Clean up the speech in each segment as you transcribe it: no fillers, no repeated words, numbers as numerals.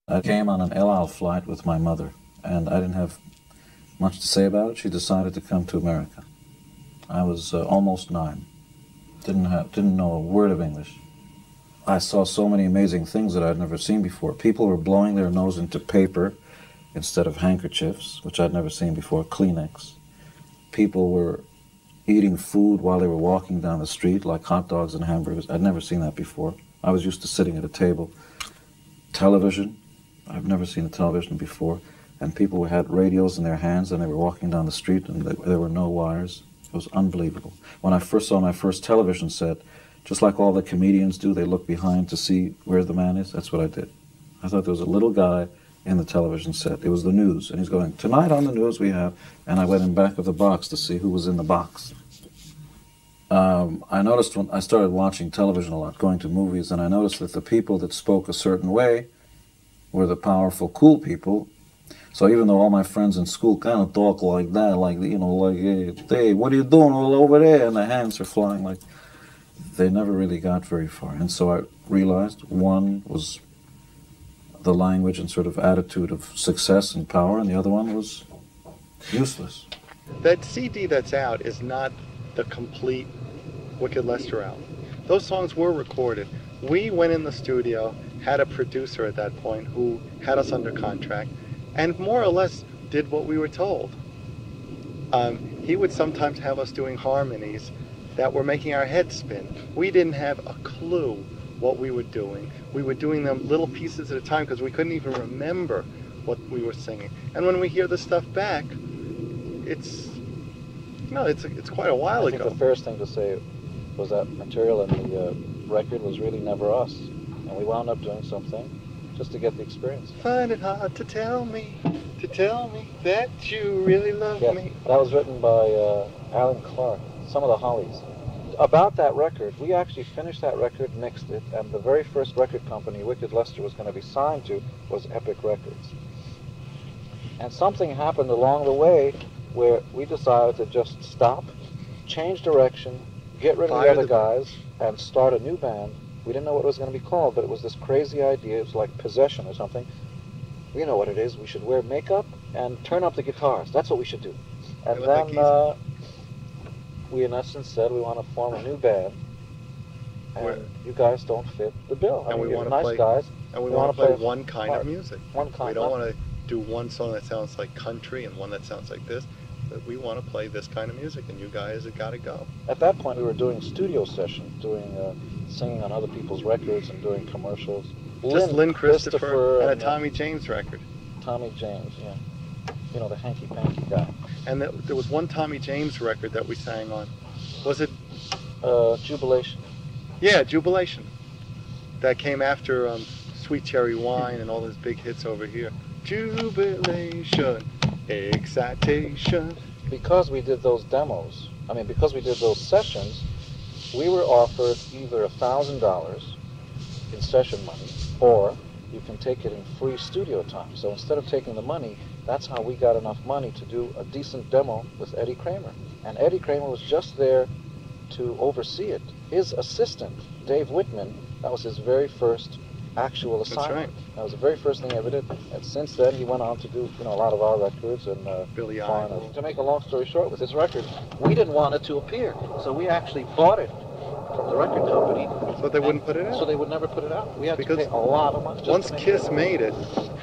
I came on an El Al flight with my mother, and I didn't have much to say about it. She decided to come to America. I was almost 9. Didn't know a word of English. I saw so many amazing things that I'd never seen before. People were blowing their nose into paper instead of handkerchiefs, which I'd never seen before, Kleenex. People were eating food while they were walking down the street, like hot dogs and hamburgers. I'd never seen that before. I was used to sitting at a table. Television, I've never seen a television before. And people had radios in their hands and they were walking down the street and there were no wires. It was unbelievable. When I first saw my first television set, just like all the comedians do, they look behind to see where the man is. That's what I did. I thought there was a little guy in the television set. It was the news. And he's going, tonight on the news we have, and I went in back of the box to see who was in the box. I noticed when I started watching television a lot, going to movies, and I noticed that the people that spoke a certain way were the powerful, cool people. So even though all my friends in school kind of talk like that, like, you know, like, hey, what are you doing all over there? And the hands are flying, like, they never really got very far. And so I realized one was the language and sort of attitude of success and power, and the other one was useless. That CD that's out is not the complete Wicked Lester album. Those songs were recorded. We went in the studio, had a producer at that point who had us under contract, and more or less did what we were told. He would sometimes have us doing harmonies that were making our heads spin. We didn't have a clue what we were doing. We were doing them little pieces at a time because we couldn't even remember what we were singing. And when we hear the stuff back, it's quite a while ago. I think the first thing to say was that material in the record was really never us. And we wound up doing something just to get the experience. Find it hard to tell me that you really love me. That was written by Alan Clark, some of the Hobbies. About that record, we actually finished that record, mixed it, and the very first record company Wicked Lester was going to be signed to was Epic Records. And something happened along the way where we decided to just stop, change direction, get rid of the other guys, and start a new band. We didn't know what it was going to be called, but it was this crazy idea. It was like Possession or something. We know what it is. We should wear makeup and turn up the guitars. That's what we should do. And then we, in essence, said we want to form a new band, and you guys don't fit the bill. And we want to play guys. And we want to play one kind of music. One kind. We don't want to do one song that sounds like country and one that sounds like this. But we want to play this kind of music, and you guys have got to go. At that point, we were doing studio sessions, singing on other people's records and doing commercials. Just Lynn Christopher and a Tommy James record. Tommy James, yeah. You know, the hanky-panky guy. And there was one Tommy James record that we sang on. Was it? Jubilation. Yeah, Jubilation. That came after Sweet Cherry Wine and all those big hits over here. Jubilation, excitation. Because we did those demos, because we did those sessions, we were offered either $1,000 in session money, or you can take it in free studio time. So instead of taking the money, that's how we got enough money to do a decent demo with Eddie Kramer. And Eddie Kramer was just there to oversee it. His assistant, Dave Whitman, that was his very first actual assignment. That's right. That was the very first thing he ever did. And since then, he went on to do a lot of our records and Billy Idol. To make a long story short, with this record, we didn't want it to appear, so we actually bought it from the record company. So they wouldn't put it out? So they would never put it out. We had to pay a lot of money. Once Kiss made it,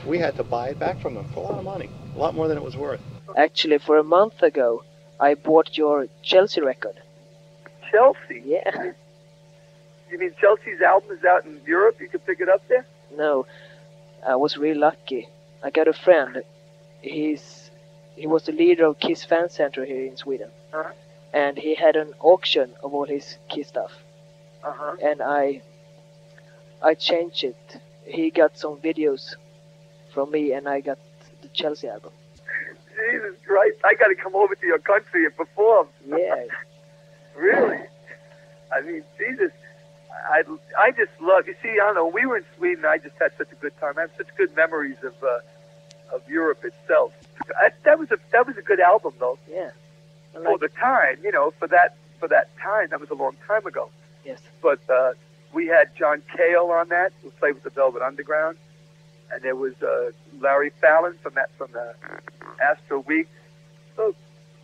we had to buy it back from them for a lot of money. A lot more than it was worth. Actually, for a month ago, I bought your Chelsea record. Chelsea? Yeah. You mean Chelsea's album is out in Europe? You can pick it up there? No, I was really lucky. I got a friend. He was the leader of Kiss Fan Center here in Sweden. Uh-huh. And he had an auction of all his Kiss stuff. Uh-huh. And I changed it. He got some videos from me, and I got the Chelsea album. Jesus Christ, I got to come over to your country and perform. Yeah. Really? I mean, Jesus, I just love, you see, I don't know, we were in Sweden, I just had such a good time. I have such good memories of Europe itself. That was a good album, though. Yeah. For the time, for that time, that was a long time ago. Yes. But we had John Cale on that, who played with the Velvet Underground. and there was Larry Fallon from the Astro Week. So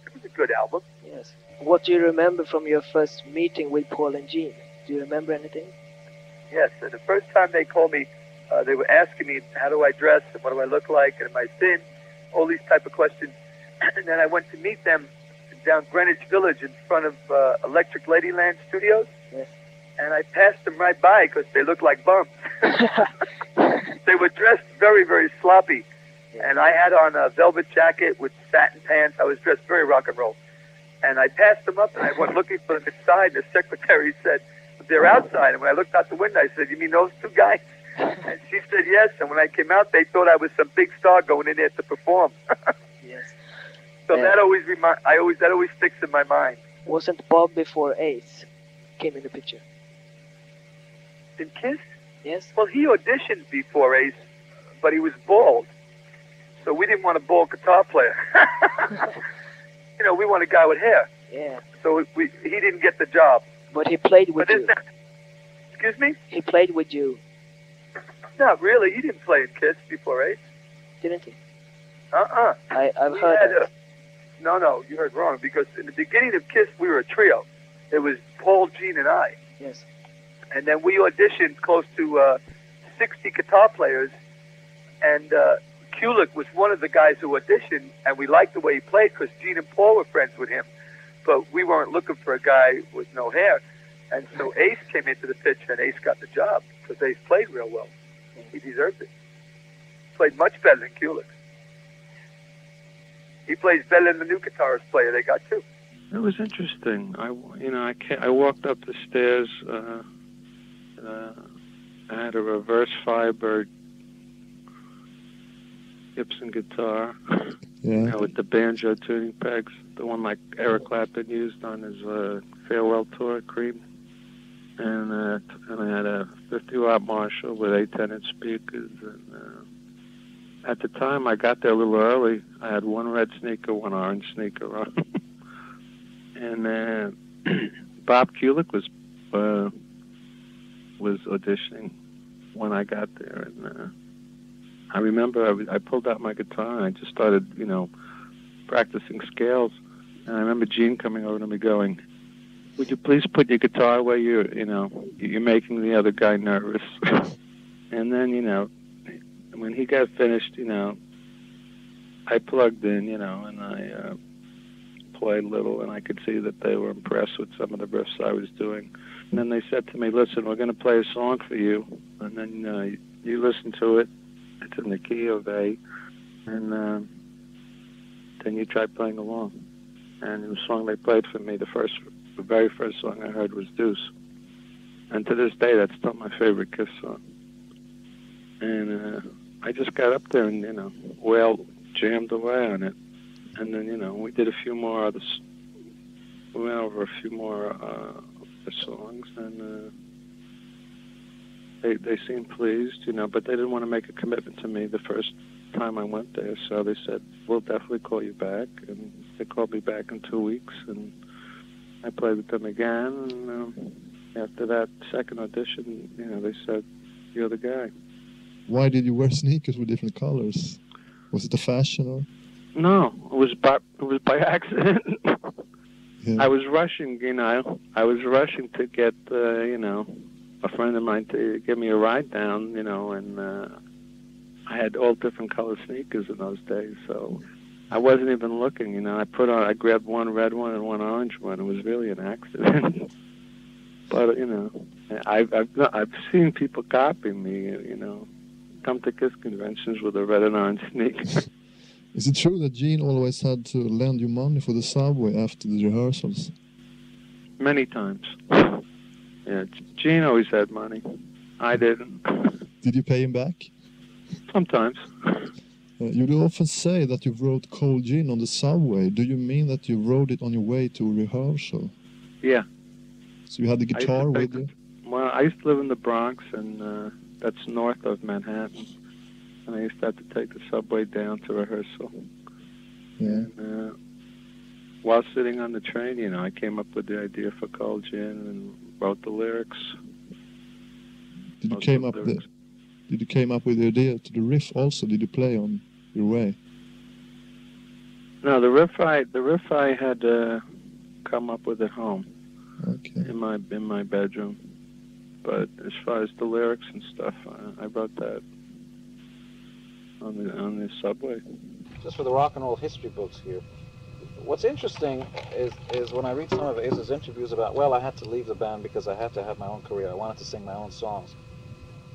it was a good album. Yes. What do you remember from your first meeting with Paul and Gene? Do you remember anything? Yes, and the first time they called me, they were asking me, how do I dress, and what do I look like, and am I thin? All these type of questions. And then I went to meet them down Greenwich Village in front of Electric Ladyland Studios. Yes. And I passed them right by because they looked like bums. They were dressed very, very sloppy. Yeah. And I had on a velvet jacket with satin pants. I was dressed very rock and roll. And I passed them up, and I went looking for them inside, and the secretary said, they're outside. And when I looked out the window, I said, you mean those two guys? And she said yes. And when I came out, they thought I was some big star going in there to perform. Yes. So that always sticks in my mind. Wasn't Bob before Ace came in the picture? In Kiss? Yes. Well, he auditioned before Ace, but he was bald. So we didn't want a bald guitar player. You know, we want a guy with hair. Yeah. So he didn't get the job. But he played with you. Excuse me? He played with you. Not really. He didn't play in Kiss before Ace. Didn't he? Uh-uh. I've heard that. No, you heard wrong. Because in the beginning of Kiss, we were a trio. It was Paul, Gene, and I. Yes. And then we auditioned close to 60 guitar players. And Kulick was one of the guys who auditioned. And we liked the way he played because Gene and Paul were friends with him. But we weren't looking for a guy with no hair. And so Ace came into the picture, and Ace got the job because Ace played real well. He deserved it. Played much better than Kulick. He plays better than the new guitarist player they got too. It was interesting. I walked up the stairs. I had a reverse fiber Gibson guitar, with the banjo tuning pegs, the one like Eric Clapton used on his farewell tour, Cream. And I had a 50-watt Marshall with 8 10-inch speakers. And at the time, I got there a little early. I had one red sneaker, one orange sneaker on. And Bob Kulick was auditioning when I got there. And I remember I pulled out my guitar and I just started, practicing scales. And I remember Gene coming over to me going, "Would you please put your guitar where you're making the other guy nervous." And then, when he got finished, I plugged in, and I played a little, and I could see that they were impressed with some of the riffs I was doing. And then they said to me, "Listen, we're going to play a song for you, and then you listen to it. It's in the key of A, and then you try playing along." And the song they played for me, the very first song I heard was Deuce. And to this day, that's still my favorite Kiss song. And I just got up there and, jammed away on it. And then, we did a few more others. We went over a few more songs, and they seemed pleased, but they didn't want to make a commitment to me the first time I went there. So they said, "We'll definitely call you back." And they called me back in 2 weeks, and I played with them again. And after that second audition, they said, "You're the guy." Why did you wear sneakers with different colors? Was it a fashion or? No, it was by accident. Yeah. I was rushing, I was rushing to get, a friend of mine to give me a ride down, and I had all different color sneakers in those days, so I wasn't even looking, I grabbed one red one and one orange one. It was really an accident. But, I've seen people copying me, come to Kiss conventions with a red and orange sneaker. Is it true that Gene always had to lend you money for the subway after the rehearsals? Many times. Yeah, Gene always had money. I didn't. Did you pay him back? Sometimes. You do often say that you wrote Cold Gin on the subway. Do you mean that you wrote it on your way to a rehearsal? Yeah. So you had the guitar with you? Well, I used to live in the Bronx, and that's north of Manhattan. And I used to have to take the subway down to rehearsal. Yeah. And while sitting on the train, I came up with the idea for Cold Gin and wrote the lyrics. Did you came up with did you came up with the idea to the riff also? Did you play on your way? No, the riff I had come up with at home. Okay. In my bedroom. But as far as the lyrics and stuff, I wrote that on the subway. Just for the rock and roll history books here, what's interesting is when I read some of Ace's interviews about, well, I had to leave the band because I had to have my own career. I wanted to sing my own songs.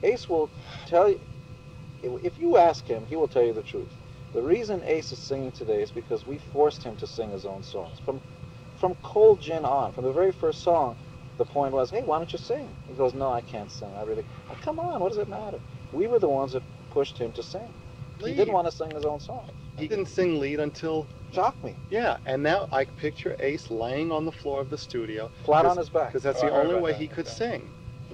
Ace will tell you, if you ask him, he will tell you the truth. The reason Ace is singing today is because we forced him to sing his own songs. From Cold Gin on, from the very first song, the point was, hey, why don't you sing? He goes, no, I can't sing. Oh, come on, what does it matter? We were the ones that pushed him to sing. He didn't want to sing his own songs. He didn't sing lead until... Shocked me. Yeah, and now I picture Ace laying on the floor of the studio. Flat on his back. Because that's the only way he could sing,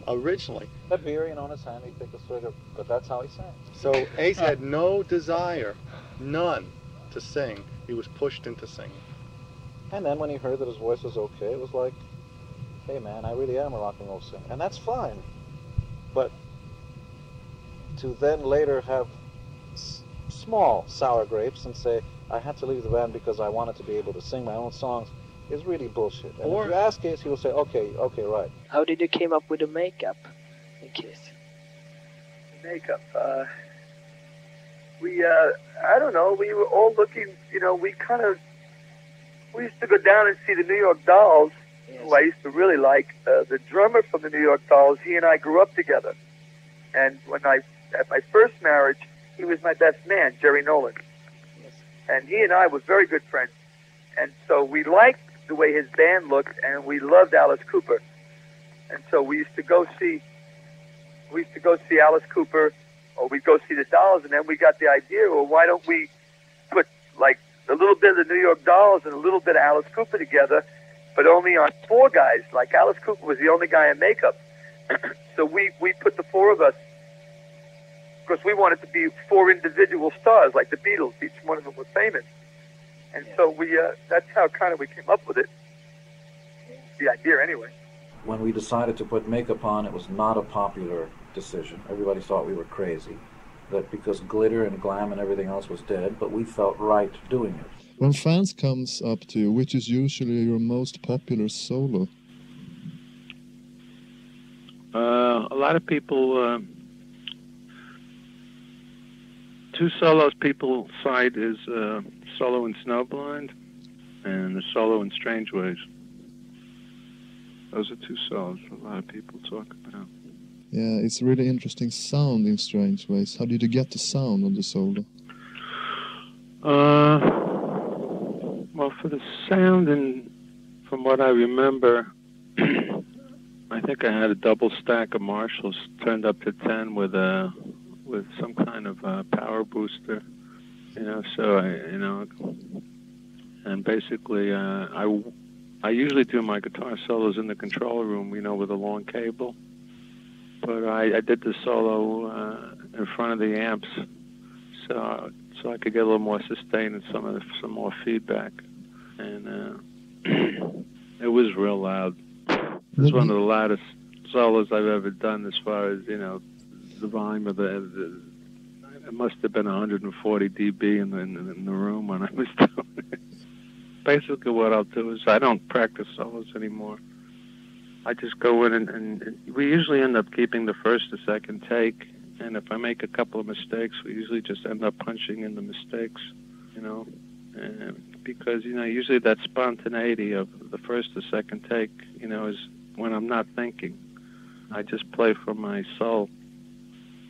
originally. A beer, in his hand, he'd pick a swig, but that's how he sang. So Ace had no desire, none, to sing. He was pushed into singing. And then when he heard that his voice was okay, it was like, hey man, I really am a rock and roll singer. And that's fine. But to then later have small sour grapes and say, I had to leave the band because I wanted to be able to sing my own songs is really bullshit. And if you ask Ace, he will say, okay, right. How did you came up with the makeup in Kiss? Makeup, I don't know, we were all looking, we used to go down and see the New York Dolls, who I used to really like. The drummer from the New York Dolls, he and I grew up together. And at my first marriage, he was my best man, Jerry Nolan. Yes. And he and I were very good friends. And so we liked the way his band looked, and we loved Alice Cooper. And so we used to go see Alice Cooper, or we'd go see the Dolls, and then we got the idea, well, why don't we put like a little bit of the New York Dolls and a little bit of Alice Cooper together, but only on four guys. Like Alice Cooper was the only guy in makeup. So we put the four of us, because we wanted to be four individual stars, like the Beatles. Each one of them was famous. And so that's how kind of we came up with it. The idea, anyway. When we decided to put makeup on, it was not a popular decision. Everybody thought we were crazy, that because glitter and glam and everything else was dead, but we felt right doing it. When fans comes up to you, which is usually your most popular solo? A lot of people, two solos people cite is solo in Snowblind and the solo in Strange Ways. Those are two solos a lot of people talk about. Yeah, it's really interesting sound in Strange Ways. How did you get the sound on the solo? Well, for the sound, and from what I remember, I think I had a double stack of Marshalls turned up to 10 with some kind of power booster, So and basically I usually do my guitar solos in the control room, with a long cable. But I did the solo in front of the amps, so I could get a little more sustain and some more feedback, and it was real loud. It was one of the loudest solos I've ever done, as far as the volume of the. It must have been 140 dB in the room when I was doing it. Basically, what I'll do is I don't practice solos anymore. I just go in and we usually end up keeping the first or second take. And if I make a couple of mistakes, we usually just end up punching in the mistakes, and because, usually that spontaneity of the first or second take, is when I'm not thinking. I just play from my soul.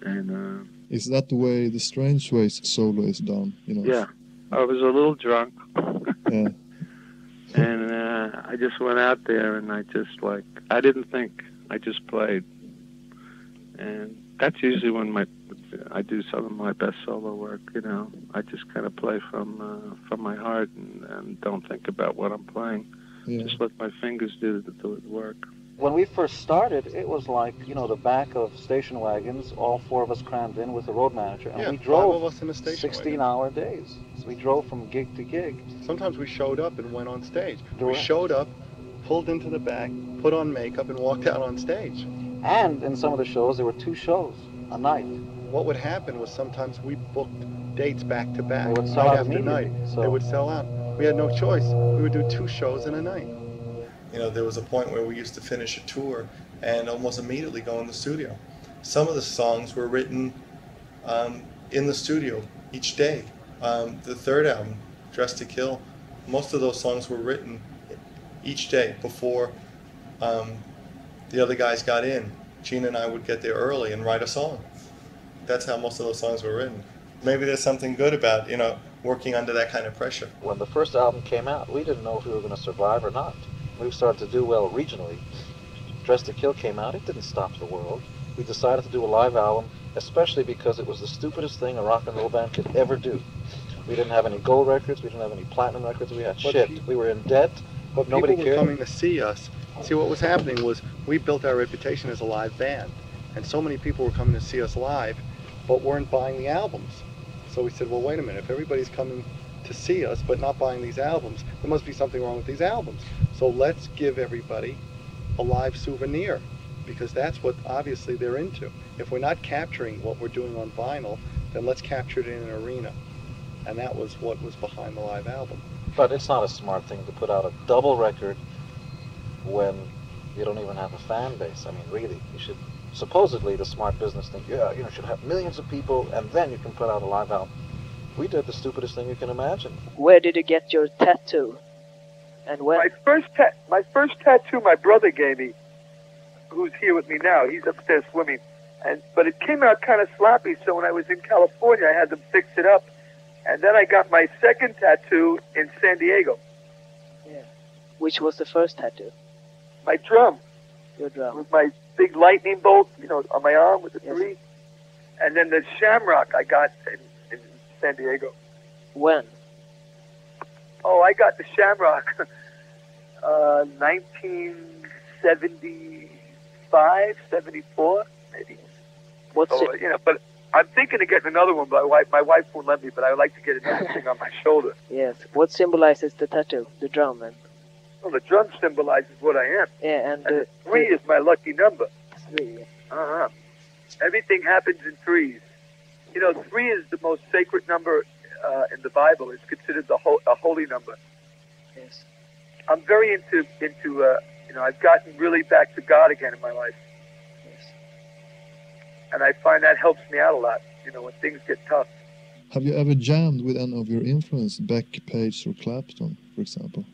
And is that the way the Strange Ways solo is done? Yeah. I was a little drunk. Yeah. And I just went out there and I didn't think, I just played. And that's usually when I do some of my best solo work, I just kind of play from my heart and don't think about what I'm playing. Yeah. Just let my fingers do the work. When we first started, it was like, the back of station wagons, all four of us crammed in with the road manager, and we drove 16-hour days. So we drove from gig to gig. Sometimes we showed up and went on stage. We showed up, pulled into the back, put on makeup, and walked out on stage. And in some of the shows, there were 2 shows a night. what would happen was sometimes we booked dates back to back, It would sell night out after immediately, night. so- They would sell out. We had no choice. We would do 2 shows in a night. You know, there was a point where we used to finish a tour and almost immediately go in the studio. Some of the songs were written in the studio each day. The third album, Dress to Kill, most of those songs were written each day before the other guys got in. Gene and I would get there early and write a song. That's how most of those songs were written. Maybe there's something good about, you know, working under that kind of pressure. When the first album came out, we didn't know if we were going to survive or not. We started to do well regionally. Dress to Kill came out, it didn't stop the world. We decided to do a live album, especially because it was the stupidest thing a rock and roll band could ever do. We didn't have any gold records, we didn't have any platinum records, we had shit. We were in debt, but nobody People cared. were coming to see us. See, what was happening was we built our reputation as a live band, and so many people were coming to see us live, but weren't buying the albums. So we said, well, wait a minute, if everybody's coming to see us but not buying these albums, there must be something wrong with these albums. So let's give everybody a live souvenir, because that's what obviously they're into. If we're not capturing what we're doing on vinyl, then let's capture it in an arena. And that was what was behind the live album. But it's not a smart thing to put out a double record when you don't even have a fan base. I mean, really, you should, supposedly the smart business thing, yeah, you know, should have millions of people and then you can put out a live album. We did the stupidest thing you can imagine. Where did you get your tattoo? And when? My first tattoo my brother gave me, who's here with me now. He's upstairs swimming. But it came out kind of sloppy, so when I was in California, I had them fix it up. And then I got my second tattoo in San Diego. Yeah. Which was the first tattoo? My drum. Your drum. With my big lightning bolt, you know, on my arm with the Yes. 3. And then the shamrock I got in San Diego. When? Oh, I got the shamrock 1975, 74, maybe. What's So, it? you know, but I'm thinking of getting another one, but my wife won't let me, but I would like to get another thing on my shoulder. Yes. What symbolizes the tattoo? The drum and Well, the drum symbolizes what I am. yeah, and And the 3 is my lucky number. 3. Uh-huh. Everything happens in 3s. You know, 3 is the most sacred number in the Bible. It's considered a holy number. Yes. I'm very into you know, I've gotten really back to God again in my life. Yes. And I find that helps me out a lot, you know, when things get tough. Have you ever jammed with any of your influence, Beck, Page, or Clapton, for example?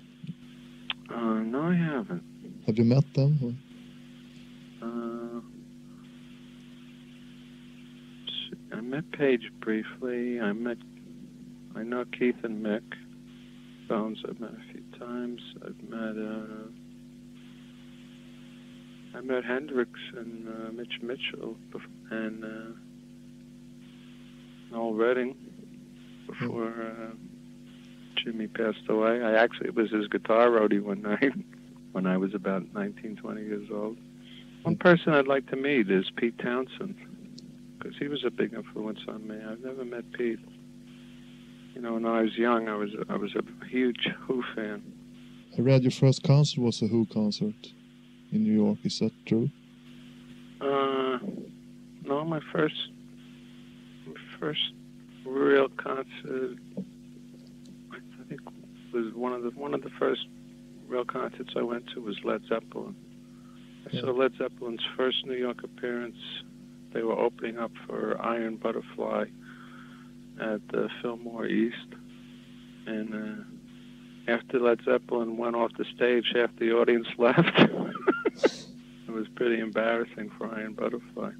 No, I haven't. Have you met them? Or? I met Paige briefly. I know Keith and Mick Bones. I've met a few times. I met Hendrix and Mitch Mitchell and Noel Redding before Jimmy passed away. I actually was his guitar roadie one night when I was about 19, 20 years old. One person I'd like to meet is Pete Townsend, because he was a big influence on me. I've never met Pete. You know, when I was young, I was a huge Who fan. I read your first concert was a Who concert in New York. Is that true? No, my first real concert, I think, was one of the first real concerts I went to was Led Zeppelin. I saw Led Zeppelin's first New York appearance. They were opening up for Iron Butterfly at the Fillmore East, and after Led Zeppelin went off the stage, half the audience left. It was pretty embarrassing for Iron Butterfly.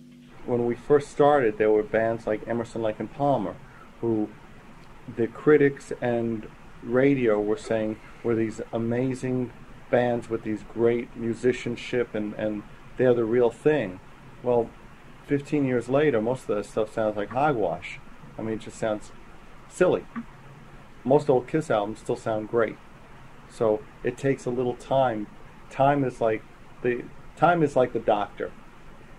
When we first started, there were bands like Emerson, Lake and Palmer, who the critics and radio were saying were these amazing bands with these great musicianship, and they're the real thing. Well, 15 years later, most of that stuff sounds like hogwash. I mean, it just sounds silly. Most old Kiss albums still sound great. So it takes a little time. Time is like the doctor.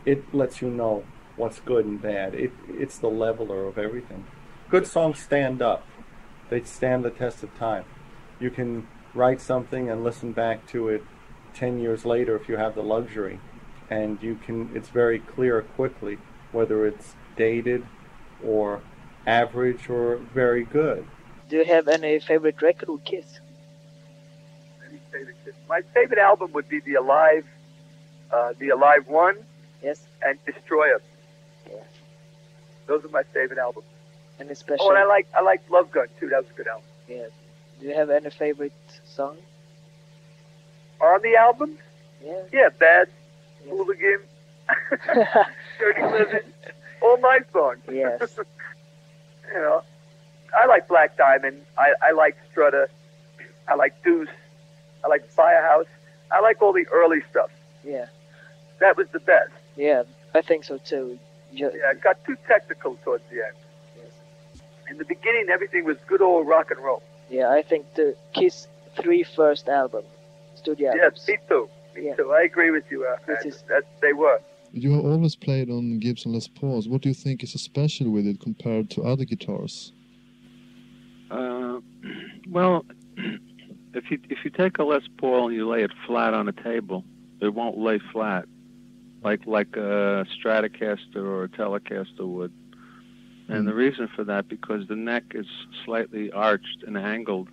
It lets you know what's good and bad. It's the leveler of everything. Good songs stand up. They stand the test of time. You can write something and listen back to it 10 years later if you have the luxury, and it's very clear quickly whether it's dated or average or very good. Do you have any favorite record with Kiss? My favorite album would be the Alive One, Yes. and Destroyer. Yeah. Those are my favorite albums. Any special? Oh, and I like Love Gun too. That was a good album. Yeah. Do you have any favorite song? On the album? Yeah. Yeah, Bad, Yes. Hooligan, Dirty Living, all my songs. Yes. You know, I like Black Diamond. I like Strutter. I like Deuce. I like Firehouse. I like all the early stuff. Yeah. That was the best. Yeah, I think so too. Yeah, it got too technical towards the end. Yes. In the beginning, everything was good old rock and roll. Yeah, I think the Kiss 3 first album, studio albums. Yes, me too. Me too. I agree with you. They were. You have always played on Gibson Les Pauls. What do you think is so special with it compared to other guitars? Well, if you take a Les Paul and you lay it flat on a table, it won't lay flat like a Stratocaster or a Telecaster would. And the reason for that, because the neck is slightly arched and angled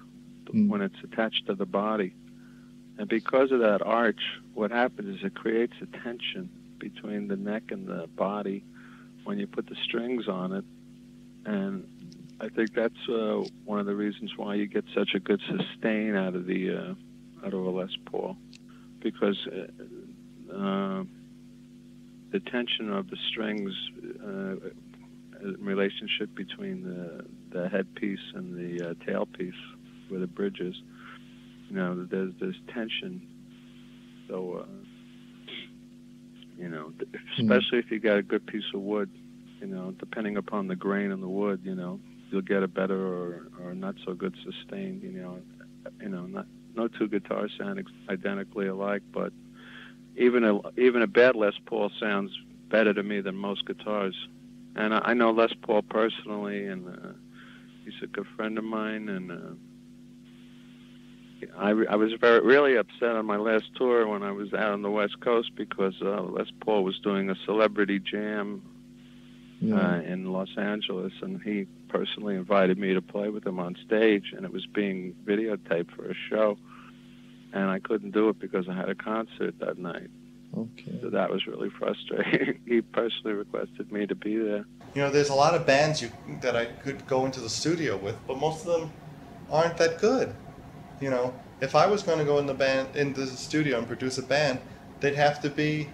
when it's attached to the body. And because of that arch, what happens is it creates a tension between the neck and the body when you put the strings on it. And I think that's one of the reasons why you get such a good sustain out of a Les Paul, because the tension of the strings, relationship between the headpiece and the tailpiece, where the bridge is, you know, there's tension. So, you know, especially if you got a good piece of wood, you know, depending upon the grain in the wood, you know, you'll get a better or not so good sustain. You know, no two guitars sound identically alike, but even a bad Les Paul sounds better to me than most guitars. And I know Les Paul personally, and he's a good friend of mine. And I was really upset on my last tour when I was out on the West Coast because Les Paul was doing a celebrity jam in Los Angeles, and he personally invited me to play with him on stage, and it was being videotaped for a show, and I couldn't do it because I had a concert that night. Okay. So that was really frustrating. He personally requested me to be there. You know, there's a lot of bands that I could go into the studio with, but most of them aren't that good. You know, if I was going to go into the studio and produce a band, they'd have to be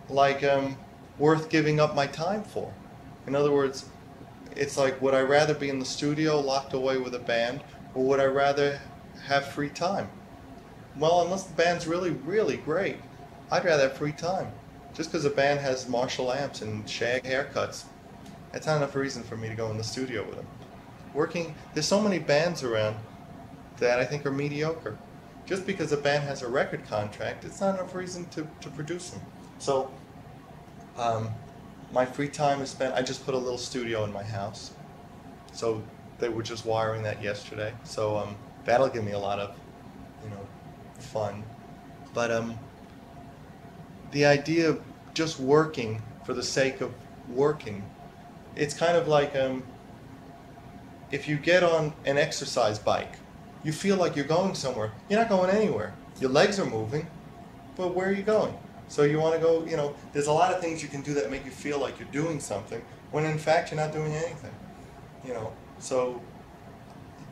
like worth giving up my time for. In other words, it's like, would I rather be in the studio locked away with a band, or would I rather have free time? Well, unless the band's really, really great, I'd rather have free time. Just because a band has Marshall amps and shag haircuts, that's not enough reason for me to go in the studio with them. There's so many bands around that I think are mediocre. Just because a band has a record contract, it's not enough reason to produce them. So, my free time is spent, I just put a little studio in my house. So they were just wiring that yesterday. So that'll give me a lot of, you know, fun. But the idea of just working for the sake of working, it's kind of like if you get on an exercise bike, you feel like you're going somewhere. You're not going anywhere. Your legs are moving, but where are you going? So you want to go, you know, there's a lot of things you can do that make you feel like you're doing something, when in fact you're not doing anything. You know, so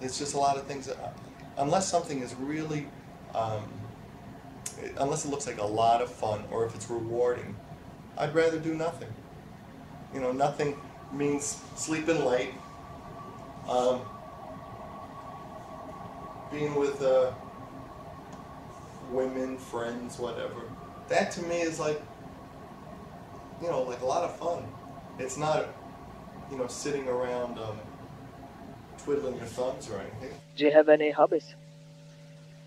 there's just a lot of things that, unless something is really, unless it looks like a lot of fun, or if it's rewarding, I'd rather do nothing. You know, nothing means sleeping late, being with women, friends, whatever. That to me is like, you know, like a lot of fun. It's not, you know, sitting around twiddling your thumbs or anything. Do you have any hobbies?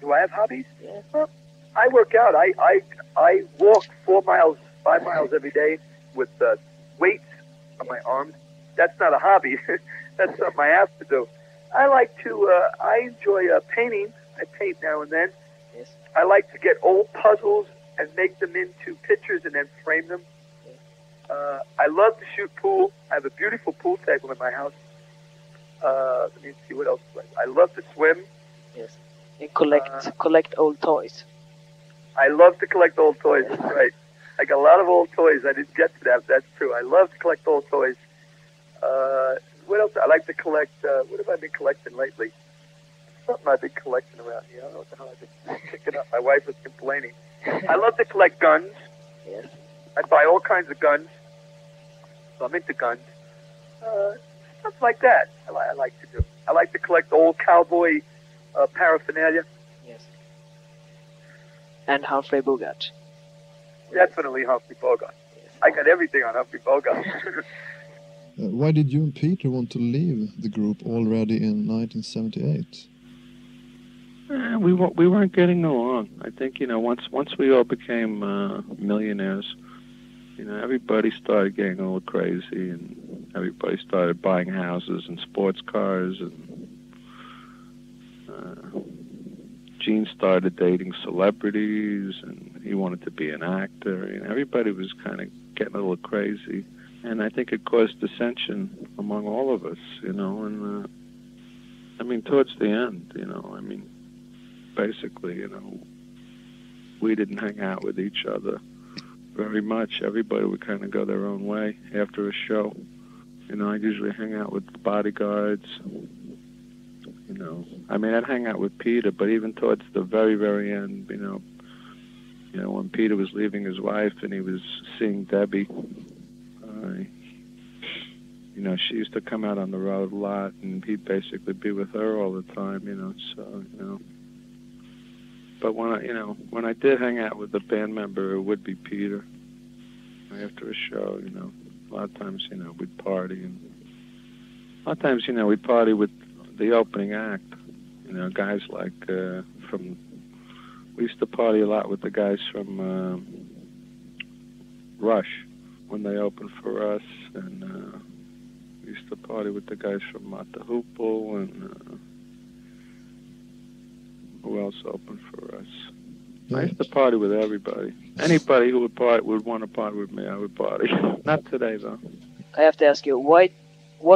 Do I have hobbies? Yeah. Well, I work out. I walk 5 miles every day with weights on my arms. That's not a hobby. That's something I have to do. I like to, I enjoy painting. I paint now and then. Yes. I like to get old puzzles and make them into pictures and then frame them. Yeah. I love to shoot pool. I have a beautiful pool table in my house. Let me see what else. I love to swim. Yes. And collect old toys. I love to collect old toys. That's right. I got a lot of old toys. I didn't get to that. That's true. I love to collect old toys. What else? I like to collect. What have I been collecting lately? Something I've been collecting around here. I don't know what the hell I've been picking up. My wife was complaining. I love to collect guns. Yes. I buy all kinds of guns. So I'm into guns. Stuff like that. I like to do. I like to collect old cowboy paraphernalia. Yes. And Humphrey Bogart. Definitely Humphrey Bogart. Yes. I got everything on Humphrey Bogart. Why did you and Peter want to leave the group already in 1978? We weren't getting along. I think, once we all became millionaires, everybody started getting a little crazy, and everybody started buying houses and sports cars, and Gene started dating celebrities, and he wanted to be an actor, and everybody was kind of getting a little crazy, and I think it caused dissension among all of us, and towards the end, basically, we didn't hang out with each other very much. Everybody would kind of go their own way after a show. I'd usually hang out with the bodyguards. I'd hang out with Peter, but even towards the very, very end, when Peter was leaving his wife and he was seeing Debbie, she used to come out on the road a lot, and he'd basically be with her all the time, But when I did hang out with a band member, it would be Peter. After a show, a lot of times, we'd party, and a lot of times, we'd party with the opening act. Guys like we used to party a lot with the guys from Rush when they opened for us, and we used to party with the guys from Mata Hoople, and who else opened for us? I used to party with everybody. Anybody who would want to party with me, I would party. Not today, though. I have to ask you, what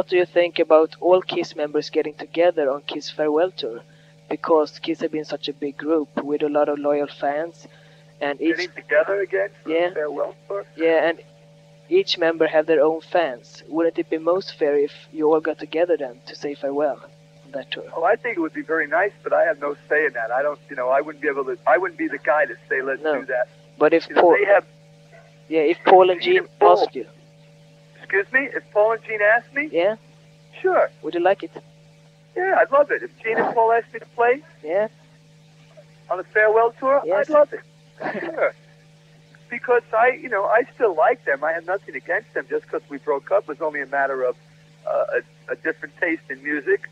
do you think about all KISS members getting together on KISS farewell tour? Because KISS have been such a big group with a lot of loyal fans, and getting together again for the farewell tour. Yeah, and each member have their own fans. Wouldn't it be most fair if you all got together then to say farewell on that tour? Oh, I think it would be very nice, but I have no say in that. I don't, I wouldn't be able to. I wouldn't be the guy to say let's do that. But if Paul, if Paul and Gene asked you. Excuse me? If Paul and Gene asked me? Yeah. Sure. Would you like it? Yeah, I'd love it. If Gene and Paul asked me to play? Yeah. On a farewell tour? Yes. I'd love it. Sure. Because I still like them. I have nothing against them. Just because we broke up was only a matter of a different taste in music.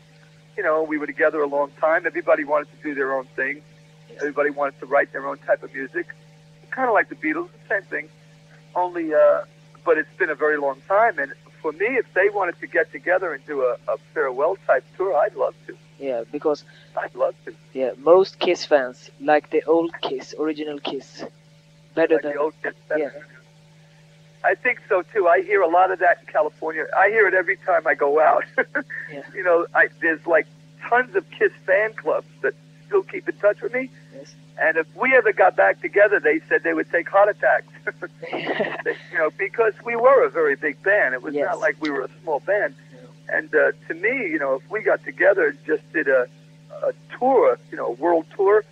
We were together a long time. Everybody wanted to do their own thing. Yes. Everybody wanted to write their own type of music. Kind of like the Beatles, the same thing. Only, but it's been a very long time. And for me, if they wanted to get together and do a farewell type tour, I'd love to. Yeah, because I'd love to. Yeah, most KISS fans like the old KISS, original KISS, better like than the old KISS. Yeah. I think so too. I hear a lot of that in California. I hear it every time I go out. Yeah. There's like tons of KISS fan clubs that still keep in touch with me. Yes. And if we ever got back together, they said they would take heart attacks. Because we were a very big band. It was not like we were a small band. Yeah. And to me, if we got together and just did a tour, a world tour,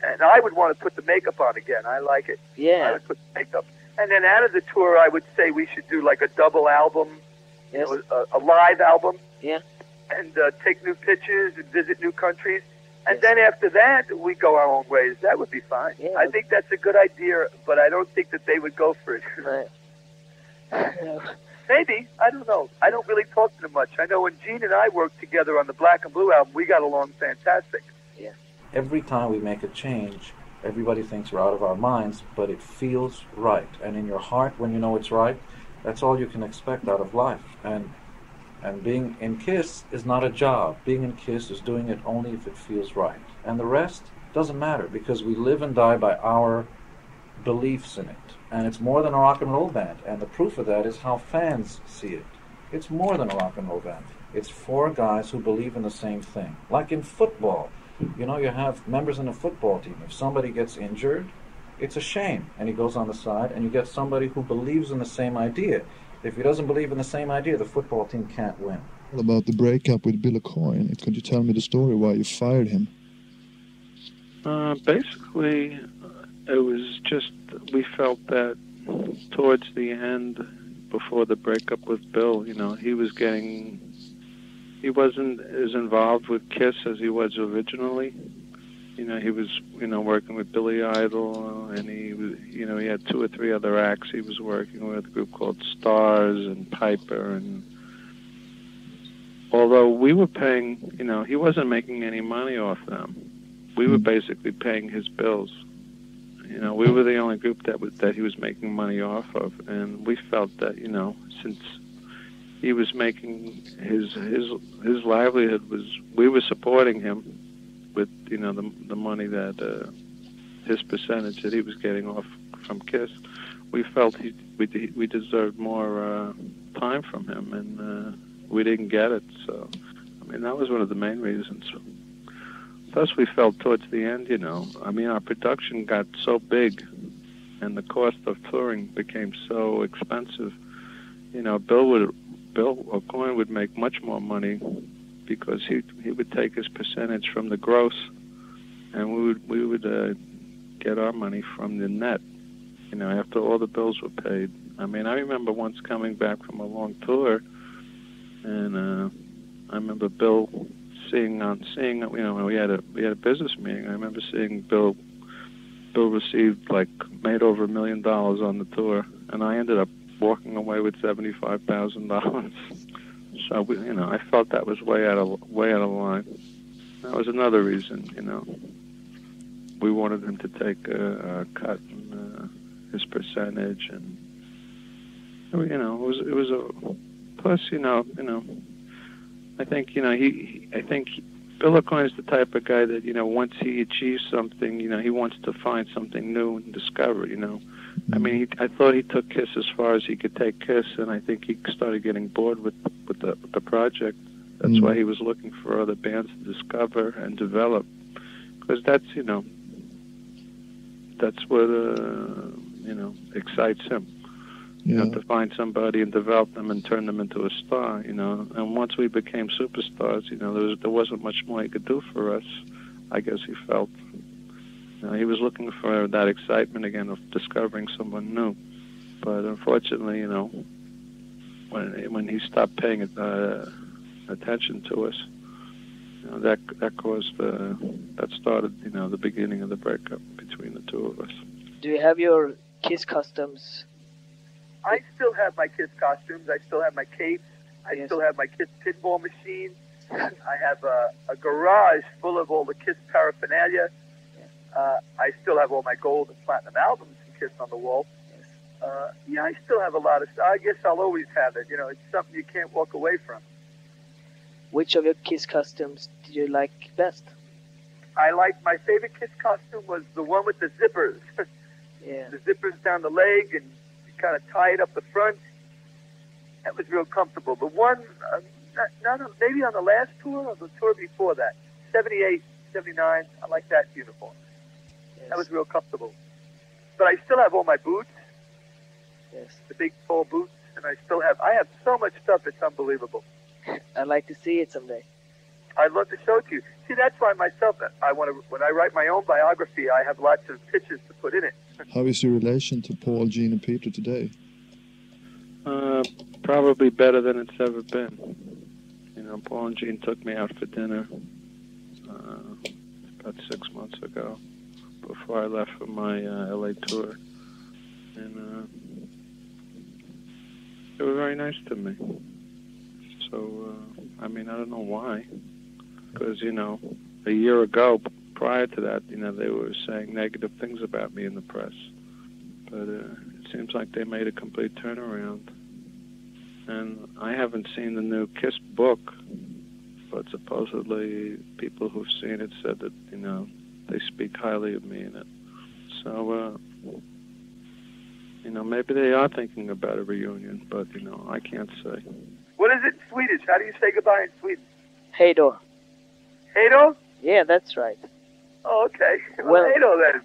and I would want to put the makeup on again. I like it. Yeah. I would put the makeup. And then out of the tour, I would say we should do like a double album, yes. A live album. Yeah. And take new pictures and visit new countries. And then after that, we go our own ways. That would be fine. Yeah. I think that's a good idea, but I don't think that they would go for it. Right. No. Maybe. I don't know. I don't really talk to them much. I know when Gene and I worked together on the Black and Blue album, we got along fantastic. Yeah. Every time we make a change, everybody thinks we're out of our minds, but it feels right. And in your heart, when you know it's right, that's all you can expect out of life. And being in KISS is not a job. Being in KISS is doing it only if it feels right. And the rest doesn't matter, because we live and die by our beliefs in it. And it's more than a rock and roll band. And the proof of that is how fans see it. It's more than a rock and roll band. It's four guys who believe in the same thing. Like in football, you know, you have members in a football team. If somebody gets injured, it's a shame, and he goes on the side, and you get somebody who believes in the same idea. If he doesn't believe in the same idea, the football team can't win. What about the breakup with Bill O'Coin? Could you tell me the story why you fired him? Basically, it was just, we felt that towards the end, before the breakup with Bill, you know, he wasn't as involved with Kiss as he was originally. You know, he was, you know, working with Billy Idol, and he was, you know, he had 2 or 3 other acts he was working with, a group called Stars and Piper, and although we were paying, you know, he wasn't making any money off them. We were basically paying his bills. You know, we were the only group that he was making money off of, and we felt that, you know, since he was making his livelihood was, we were supporting him with, you know, the money that his percentage that he was getting off from Kiss. We felt we deserved more time from him, and we didn't get it. So, I mean, that was one of the main reasons. Plus, we felt towards the end, you know, I mean, our production got so big, and the cost of touring became so expensive. You know, Bill O'Coin would make much more money because he would take his percentage from the gross, and we would get our money from the net, you know, after all the bills were paid. I mean, I remember once coming back from a long tour, and I remember Bill seeing, you know, we had a business meeting. I remember seeing Bill received, like, made over $1 million on the tour, and I ended up walking away with $75,000. So you know, I felt that was way out of line. That was another reason, you know. We wanted him to take a cut in his percentage, and you know, it was a plus. You know, I think, you know, I think Bill O'Coin is the type of guy that, you know, once he achieves something, you know, he wants to find something new and discover, you know. I mean, I thought he took Kiss as far as he could take Kiss, and I think he started getting bored with the project. That's why he was looking for other bands to discover and develop, because that's, you know, that's what you know, excites him. You know, to find somebody and develop them and turn them into a star, you know. And once we became superstars, you know, there wasn't much more he could do for us, I guess he felt. You know, he was looking for that excitement again of discovering someone new. But unfortunately, you know, when he stopped paying attention to us, you know, that caused that started, you know, the beginning of the breakup between the two of us. Do you have your Kiss customs? I still have my Kiss costumes. I still have my capes. I still have my Kiss pinball machine. I have a garage full of all the Kiss paraphernalia. I still have all my gold and platinum albums from Kiss on the wall. Yeah, I still have a lot of stuff. I guess I'll always have it. You know, it's something you can't walk away from. Which of your Kiss costumes did you like best? I liked, my favorite Kiss costume was the one with the zippers. The zippers down the leg, and you kind of tie it up the front. That was real comfortable. The one, maybe on the last tour or the tour before that, 78, 79, I like that uniform. That was real comfortable. But I still have all my boots. The big tall boots, and I have so much stuff, it's unbelievable. I'd like to see it someday. I'd love to show it to you. See, that's why myself, when I write my own biography, I have lots of pictures to put in it. How is your relation to Paul, Gene, and Peter today? Probably better than it's ever been. You know, Paul and Gene took me out for dinner about 6 months ago, before I left for my LA tour, and they were very nice to me. So, I mean, I don't know why, because, you know, a year ago, prior to that, you know, they were saying negative things about me in the press. But it seems like they made a complete turnaround. And I haven't seen the new Kiss book, but supposedly people who've seen it said that, you know, they speak highly of me in it. So maybe they are thinking about a reunion, but, I can't say. What is it in Swedish? How do you say goodbye in Sweden? Hey då. Hej då? Yeah, that's right. Oh, okay. Well- Hej då then.